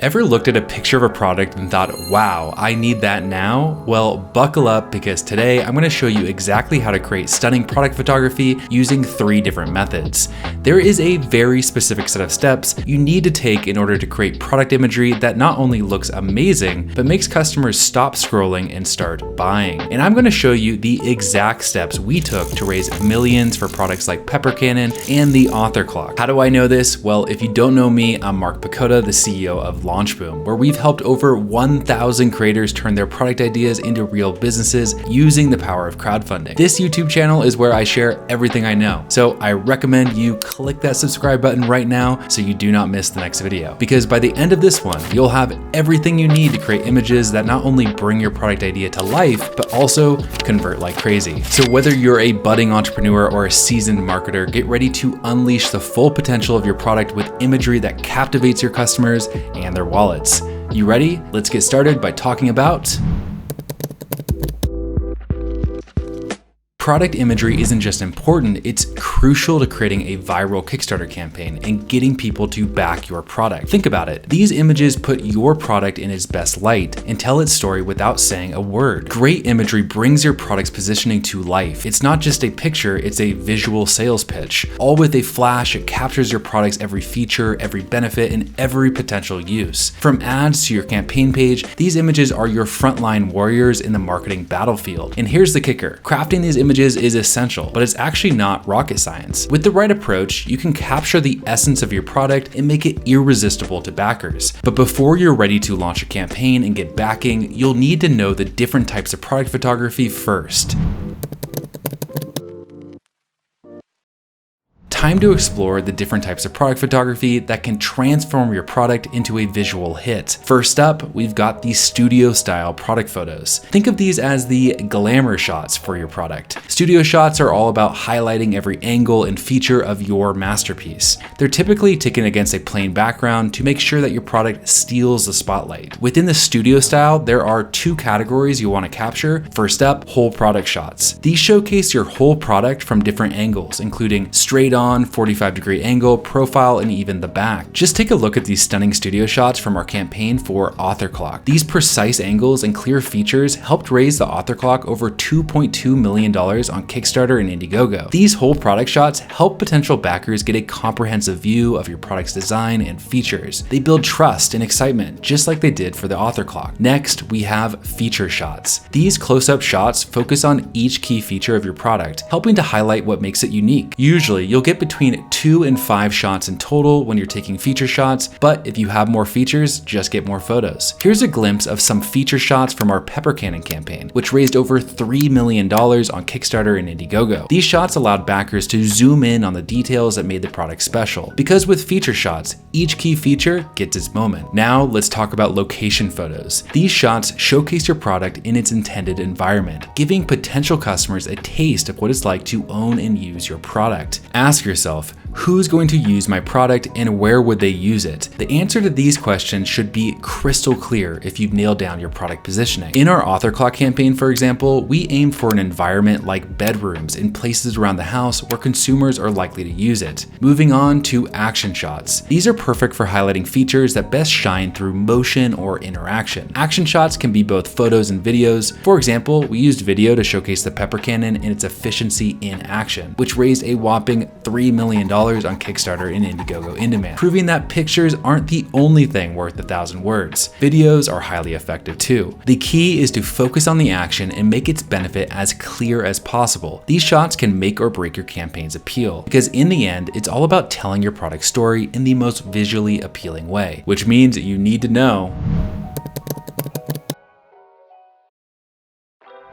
Ever looked at a picture of a product and thought, wow, I need that now? Well, buckle up because today I'm going to show you exactly how to create stunning product photography using 3 different methods. There is a very specific set of steps you need to take in order to create product imagery that not only looks amazing, but makes customers stop scrolling and start buying. And I'm going to show you the exact steps we took to raise millions for products like Pecota and the Author Clock. How do I know this? Well, if you don't know me, I'm Pecota, the CEO of LaunchBoom, where we've helped over 1,000 creators turn their product ideas into real businesses using the power of crowdfunding. This YouTube channel is where I share everything I know. So I recommend you click that subscribe button right now so you do not miss the next video. Because by the end of this one, you'll have everything you need to create images that not only bring your product idea to life, but also convert like crazy. So whether you're a budding entrepreneur or a seasoned marketer, get ready to unleash the full potential of your product with imagery that captivates your customers and their wallets. You ready? Let's get started by talking about product imagery. Isn't just important, it's crucial to creating a viral Kickstarter campaign and getting people to back your product. Think about it. These images put your product in its best light and tell its story without saying a word. Great imagery brings your product's positioning to life. It's not just a picture, it's a visual sales pitch. All with a flash, it captures your product's every feature, every benefit, and every potential use. From ads to your campaign page, these images are your frontline warriors in the marketing battlefield. And here's the kicker. Crafting these images is essential, but it's actually not rocket science. With the right approach, you can capture the essence of your product and make it irresistible to backers. But before you're ready to launch a campaign and get backing, you'll need to know the different types of product photography first. Time to explore the different types of product photography that can transform your product into a visual hit. First up, we've got the studio style product photos. Think of these as the glamour shots for your product. Studio shots are all about highlighting every angle and feature of your masterpiece. They're typically taken against a plain background to make sure that your product steals the spotlight. Within the studio style, there are 2 categories you want to capture. First up, whole product shots. These showcase your whole product from different angles, including straight on, 45-degree angle, profile, and even the back. Just take a look at these stunning studio shots from our campaign for Author Clock. These precise angles and clear features helped raise the Author Clock over $2.2 million on Kickstarter and Indiegogo. These whole product shots help potential backers get a comprehensive view of your product's design and features. They build trust and excitement, just like they did for the Author Clock. Next, we have feature shots. These close-up shots focus on each key feature of your product, helping to highlight what makes it unique. Usually, you'll get between 2 and 5 shots in total when you're taking feature shots, but if you have more features, just get more photos. Here's a glimpse of some feature shots from our Pecota campaign, which raised over $3 million on Kickstarter and Indiegogo. These shots allowed backers to zoom in on the details that made the product special. Because with feature shots, each key feature gets its moment. Now let's talk about location photos. These shots showcase your product in its intended environment, giving potential customers a taste of what it's like to own and use your product. Ask yourself, who's going to use my product and where would they use it? The answer to these questions should be crystal clear if you've nailed down your product positioning. In our Author Clock campaign, for example, we aimed for an environment like bedrooms in places around the house where consumers are likely to use it. Moving on to action shots. These are perfect for highlighting features that best shine through motion or interaction. Action shots can be both photos and videos. For example, we used video to showcase the pepper cannon and its efficiency in action, which raised a whopping $3 million on Kickstarter and Indiegogo in demand, proving that pictures aren't the only thing worth 1,000 words. Videos are highly effective too. The key is to focus on the action and make its benefit as clear as possible. These shots can make or break your campaign's appeal, because in the end, it's all about telling your product story in the most visually appealing way, which means you need to know.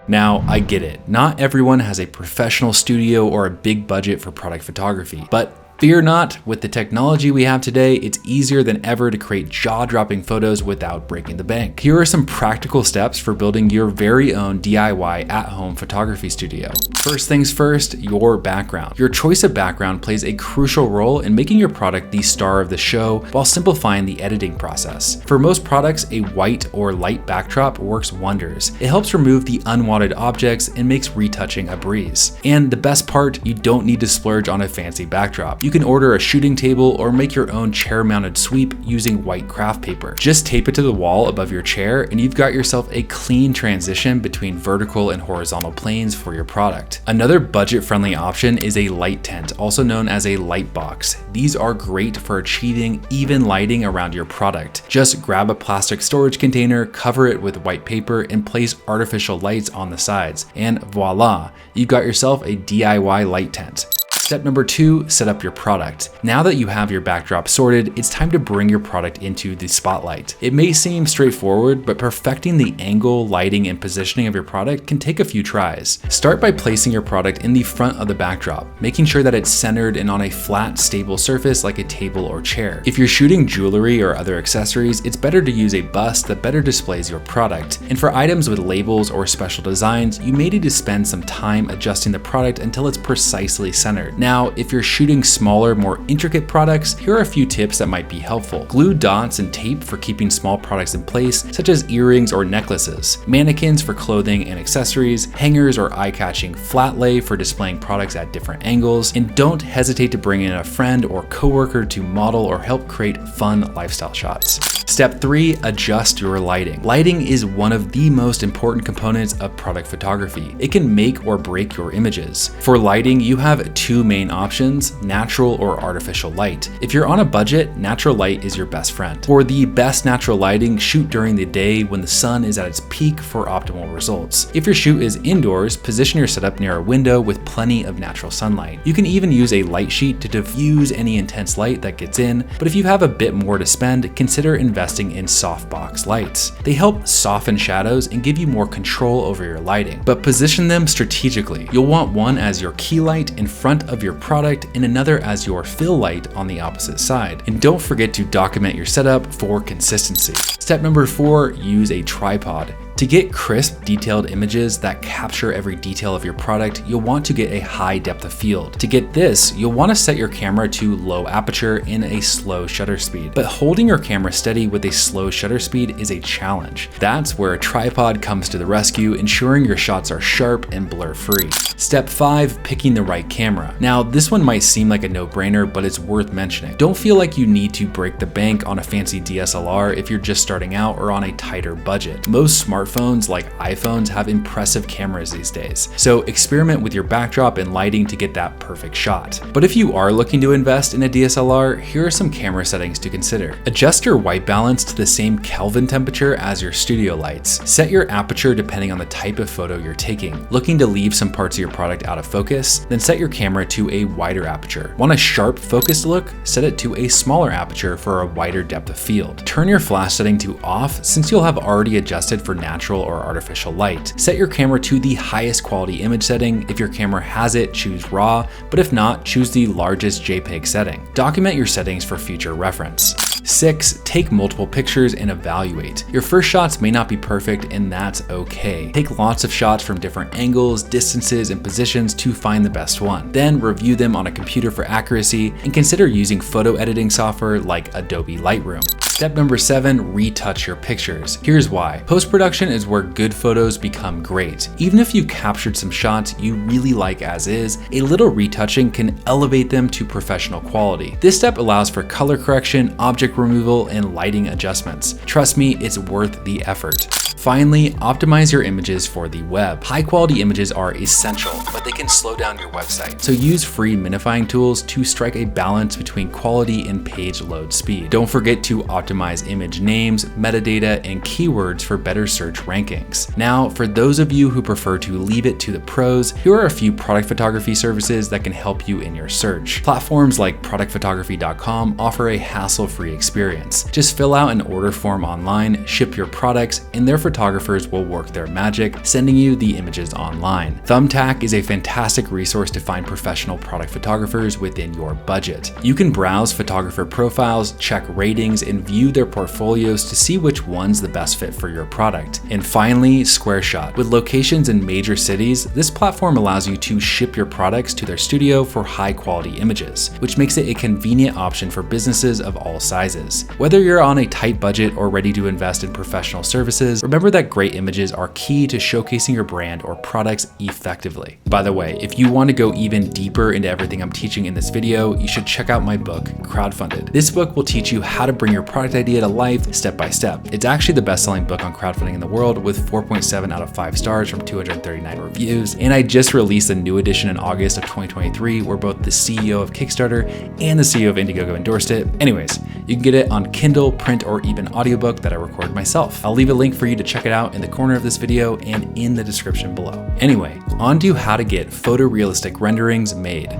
Now, I get it. Not everyone has a professional studio or a big budget for product photography, but fear not, with the technology we have today, it's easier than ever to create jaw-dropping photos without breaking the bank. Here are some practical steps for building your very own DIY at-home photography studio. First things first, your background. Your choice of background plays a crucial role in making your product the star of the show while simplifying the editing process. For most products, a white or light backdrop works wonders. It helps remove the unwanted objects and makes retouching a breeze. And the best part, you don't need to splurge on a fancy backdrop. You can order a shooting table or make your own chair-mounted sweep using white craft paper. Just tape it to the wall above your chair and you've got yourself a clean transition between vertical and horizontal planes for your product. Another budget-friendly option is a light tent, also known as a light box. These are great for achieving even lighting around your product. Just grab a plastic storage container, cover it with white paper, and place artificial lights on the sides. And voila, you've got yourself a DIY light tent. Step number 2, set up your product. Now that you have your backdrop sorted, it's time to bring your product into the spotlight. It may seem straightforward, but perfecting the angle, lighting, and positioning of your product can take a few tries. Start by placing your product in the front of the backdrop, making sure that it's centered and on a flat, stable surface like a table or chair. If you're shooting jewelry or other accessories, it's better to use a bust that better displays your product. And for items with labels or special designs, you may need to spend some time adjusting the product until it's precisely centered. Now, if you're shooting smaller, more intricate products, here are a few tips that might be helpful. Glue dots and tape for keeping small products in place, such as earrings or necklaces, mannequins for clothing and accessories, hangers or eye-catching flat lay for displaying products at different angles, and don't hesitate to bring in a friend or coworker to model or help create fun lifestyle shots. Step 3, adjust your lighting. Lighting is one of the most important components of product photography. It can make or break your images. For lighting, you have two main options, natural or artificial light. If you're on a budget, natural light is your best friend. For the best natural lighting, shoot during the day when the sun is at its peak for optimal results. If your shoot is indoors, position your setup near a window with plenty of natural sunlight. You can even use a light sheet to diffuse any intense light that gets in, but if you have a bit more to spend, consider investing in softbox lights. They help soften shadows and give you more control over your lighting, but position them strategically. You'll want one as your key light in front of your product and another as your fill light on the opposite side. And don't forget to document your setup for consistency. Step number 4, use a tripod. To get crisp, detailed images that capture every detail of your product, you'll want to get a high depth of field. To get this, you'll want to set your camera to low aperture and a slow shutter speed. But holding your camera steady with a slow shutter speed is a challenge. That's where a tripod comes to the rescue, ensuring your shots are sharp and blur-free. Step 5, picking the right camera. Now, this one might seem like a no-brainer, but it's worth mentioning. Don't feel like you need to break the bank on a fancy DSLR if you're just starting out or on a tighter budget. Most smartphones like iPhones have impressive cameras these days, so experiment with your backdrop and lighting to get that perfect shot. But if you are looking to invest in a DSLR, here are some camera settings to consider. Adjust your white balance to the same Kelvin temperature as your studio lights. Set your aperture depending on the type of photo you're taking. Looking to leave some parts of your product out of focus? Then set your camera to a wider aperture. Want a sharp focused look? Set it to a smaller aperture for a wider depth of field. Turn your flash setting to off since you'll have already adjusted for natural or artificial light. Set your camera to the highest quality image setting. If your camera has it, choose RAW, but if not, choose the largest JPEG setting. Document your settings for future reference. 6, take multiple pictures and evaluate. Your first shots may not be perfect, and that's okay. Take lots of shots from different angles, distances, and positions to find the best one. Then review them on a computer for accuracy and consider using photo editing software like Adobe Lightroom. Step number 7, retouch your pictures. Here's why. Post-production is where good photos become great. Even if you captured some shots you really like as is, a little retouching can elevate them to professional quality. This step allows for color correction, object removal, and lighting adjustments. Trust me, it's worth the effort. Finally, optimize your images for the web. High quality images are essential, but they can slow down your website. So use free minifying tools to strike a balance between quality and page load speed. Don't forget to optimize image names, metadata, and keywords for better search rankings. Now, for those of you who prefer to leave it to the pros, here are a few product photography services that can help you in your search. Platforms like productphotography.com offer a hassle-free experience. Just fill out an order form online, ship your products, and their photographers will work their magic, sending you the images online. Thumbtack is a fantastic resource to find professional product photographers within your budget. You can browse photographer profiles, check ratings, and view their portfolios to see which one's the best fit for your product. And finally, SquareShot. With locations in major cities, this platform allows you to ship your products to their studio for high-quality images, which makes it a convenient option for businesses of all sizes. Whether you're on a tight budget or ready to invest in professional services, remember Remember that great images are key to showcasing your brand or products effectively. By the way, if you want to go even deeper into everything I'm teaching in this video, you should check out my book, Crowdfunded. This book will teach you how to bring your product idea to life step by step. It's actually the best-selling book on crowdfunding in the world with 4.7 out of 5 stars from 239 reviews. And I just released a new edition in August of 2023 where both the CEO of Kickstarter and the CEO of Indiegogo endorsed it. Anyways, you can get it on Kindle, print, or even audiobook that I record myself. I'll leave a link for you to check it out in the corner of this video and in the description below. Anyway, on to how to get photorealistic renderings made.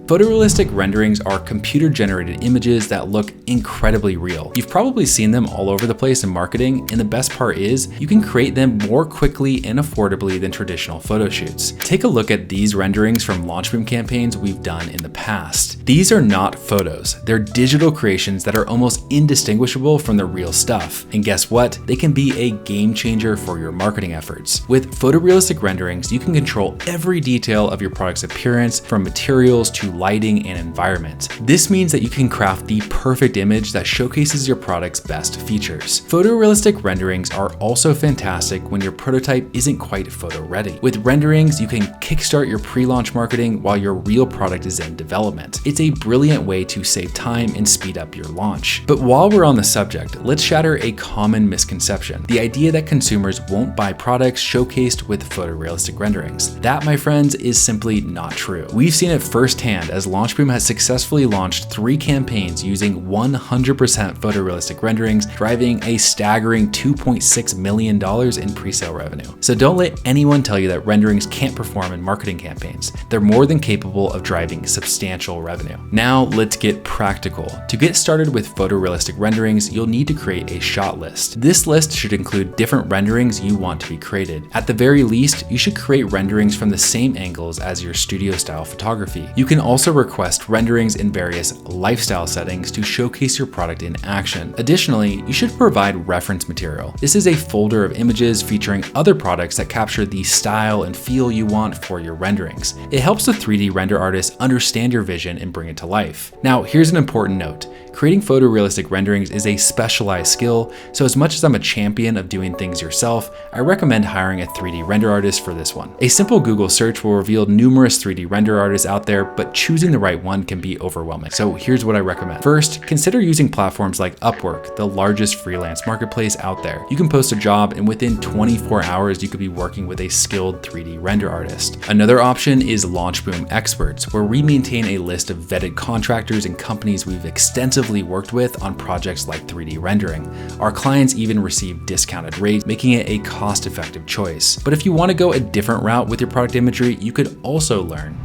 Photorealistic renderings are computer-generated images that look incredibly real. You've probably seen them all over the place in marketing, and the best part is you can create them more quickly and affordably than traditional photo shoots. Take a look at these renderings from Launchboom campaigns we've done in the past. These are not photos. They're digital creations that are almost indistinguishable from the real stuff. And guess what? They can be a game changer for your marketing efforts. With photorealistic renderings, you can control every detail of your product's appearance, from materials to lighting and environment. This means that you can craft the perfect image that showcases your product's best features. Photorealistic renderings are also fantastic when your prototype isn't quite photo ready. With renderings, you can kickstart your pre-launch marketing while your real product is in development. It's a brilliant way to save time and speed up your launch. But while we're on the subject, let's shatter a common misconception: the idea that consumers won't buy products showcased with photorealistic renderings. That, my friends, is simply not true. We've seen it firsthand as Launchboom has successfully launched 3 campaigns using 100% photorealistic renderings, driving a staggering $2.6 million in pre-sale revenue. So don't let anyone tell you that renderings can't perform in marketing campaigns. They're more than capable of driving substantial revenue. Now let's get practical. To get started with photorealistic renderings, you'll need to create a shot list. This list should include different renderings you want to be created. At the very least, you should create renderings from the same angles as your studio style photography. You can also request renderings in various lifestyle settings to showcase your product in action. Additionally, you should provide reference material. This is a folder of images featuring other products that capture the style and feel you want for your renderings. It helps the 3D render artist understand your vision and bring it to life. Now, here's an important note. Creating photorealistic renderings is a specialized skill, so as much as I'm a champion of doing things yourself, I recommend hiring a 3D render artist for this one. A simple Google search will reveal numerous 3D render artists out there, but choosing the right one can be overwhelming. So here's what I recommend. First, consider using platforms like Upwork, the largest freelance marketplace out there. You can post a job and within 24 hours, you could be working with a skilled 3D render artist. Another option is Launchboom Experts, where we maintain a list of vetted contractors and companies we've extensively worked with on projects like 3D rendering. Our clients even receive discounted rates, making it a cost-effective choice. But if you want to go a different route with your product imagery, you could also learn.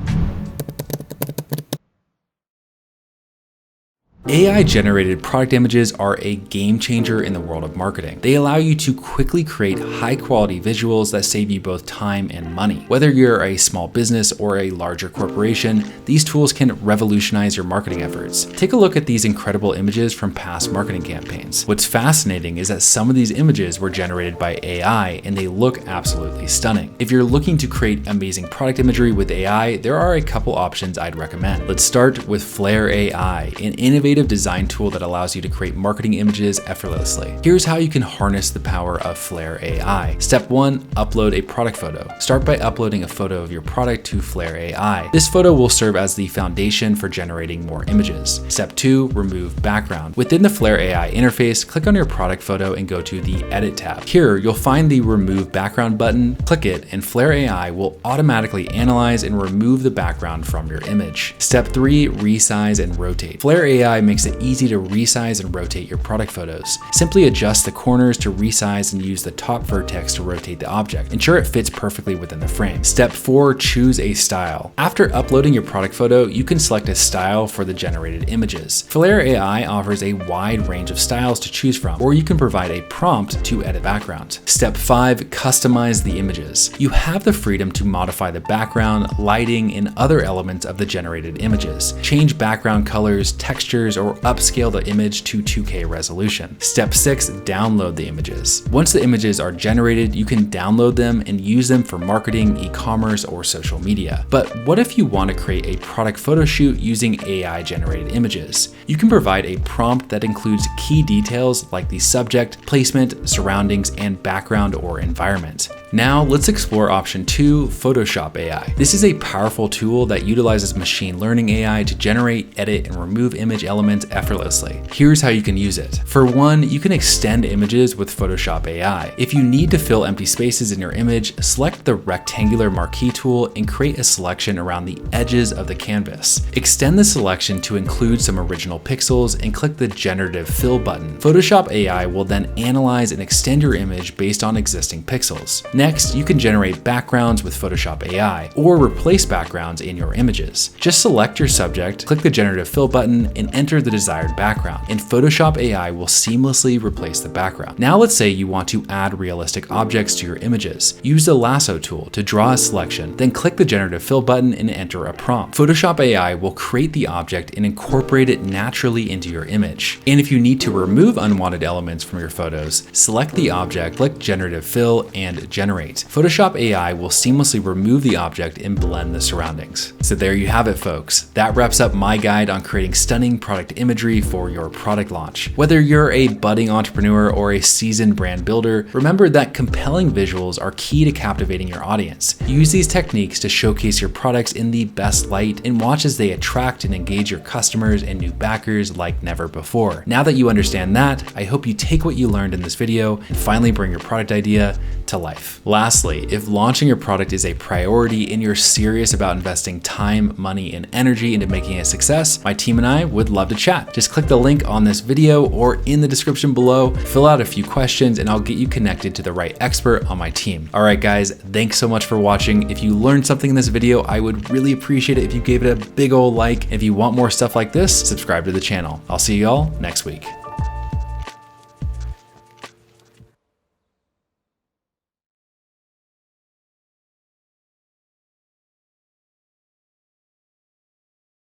AI-generated product images are a game changer in the world of marketing. They allow you to quickly create high-quality visuals that save you both time and money. Whether you're a small business or a larger corporation, these tools can revolutionize your marketing efforts. Take a look at these incredible images from past marketing campaigns. What's fascinating is that some of these images were generated by AI and they look absolutely stunning. If you're looking to create amazing product imagery with AI, there are a couple options I'd recommend. Let's start with Flare AI, an innovative design tool that allows you to create marketing images effortlessly. Here's how you can harness the power of Flare AI. Step 1, upload a product photo. Start by uploading a photo of your product to Flare AI. This photo will serve as the foundation for generating more images. Step 2, remove background. Within the Flare AI interface, click on your product photo and go to the Edit tab. Here, you'll find the Remove Background button. Click it, and Flare AI will automatically analyze and remove the background from your image. Step 3, resize and rotate. Flare AI makes it easy to resize and rotate your product photos. Simply adjust the corners to resize and use the top vertex to rotate the object. Ensure it fits perfectly within the frame. Step 4, choose a style. After uploading your product photo, you can select a style for the generated images. Flare AI offers a wide range of styles to choose from, or you can provide a prompt to edit background. Step 5, customize the images. You have the freedom to modify the background, lighting, and other elements of the generated images. Change background colors, textures, or upscale the image to 2K resolution. Step 6, download the images. Once the images are generated, you can download them and use them for marketing, e-commerce, or social media. But what if you want to create a product photo shoot using AI generated images? You can provide a prompt that includes key details like the subject, placement, surroundings, and background or environment. Now let's explore option 2, Photoshop AI. This is a powerful tool that utilizes machine learning AI to generate, edit, and remove image elements effortlessly. Here's how you can use it. For one, you can extend images with Photoshop AI. If you need to fill empty spaces in your image, select the rectangular marquee tool and create a selection around the edges of the canvas. Extend the selection to include some original pixels and click the generative fill button. Photoshop AI will then analyze and extend your image based on existing pixels. Next, you can generate backgrounds with Photoshop AI or replace backgrounds in your images. Just select your subject, click the generative fill button, and enter the desired background, and Photoshop AI will seamlessly replace the background. Now let's say you want to add realistic objects to your images. Use the lasso tool to draw a selection, then click the generative fill button and enter a prompt. Photoshop AI will create the object and incorporate it naturally into your image. And if you need to remove unwanted elements from your photos, select the object, click generative fill, and generate. Photoshop AI will seamlessly remove the object and blend the surroundings. So there you have it, folks. That wraps up my guide on creating stunning product imagery for your product launch. Whether you're a budding entrepreneur or a seasoned brand builder, remember that compelling visuals are key to captivating your audience. Use these techniques to showcase your products in the best light and watch as they attract and engage your customers and new backers like never before. Now that you understand that, I hope you take what you learned in this video and finally bring your product idea to life. Lastly, if launching your product is a priority and you're serious about investing time, money, and energy into making it a success, my team and I would love to chat. Just click the link on this video or in the description below, fill out a few questions, and I'll get you connected to the right expert on my team. All right, guys, thanks so much for watching. If you learned something in this video, I would really appreciate it if you gave it a big old like. If you want more stuff like this, subscribe to the channel. I'll see you all next week.